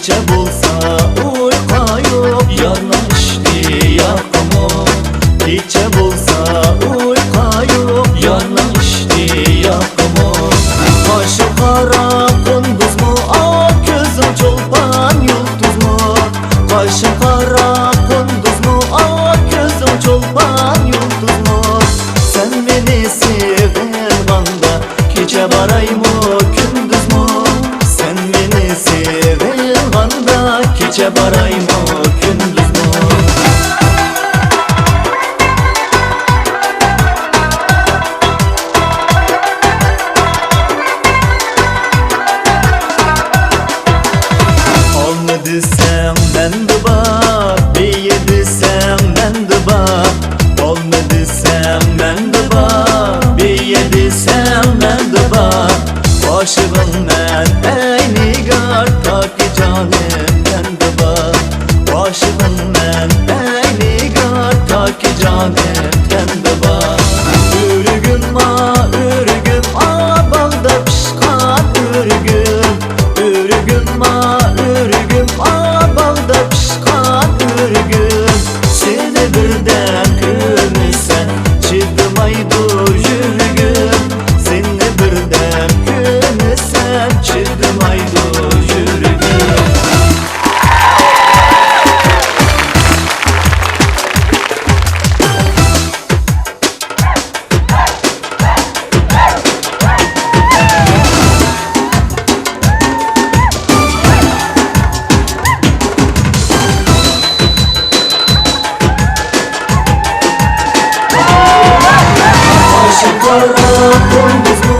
Gece bulsa uyku yok, yanaştı yakama. Gece bulsa uyku yok, yanaştı yakama. Kaşı kara kunduz mu, ak gözüm çolpan yıldız mı? Kaşı kara kunduz mu, ak gözüm çolpan yıldız mı? Sen beni seven banda, gece baray mı gündüz mü? Sen beni seven banda, gece baray mı gündüz mü? Alnı desem ben de bak, beye desem ben de bak. Alnı desem ben de bak, beye desem ben de bak. Aşığım ben ey nigar, ta ki canım ben de bak. Aşığım ben ey nigar, ta ki canım ben de bak. Ürgüm bağda pişkan ürgüm. Ürgüm bağda pişkan ürgüm. Seni birden görmesen çıkmaydı yürgüm. Seni birden görmesen çıkmaydı yürgüm. Kaşı kara kunduz mu,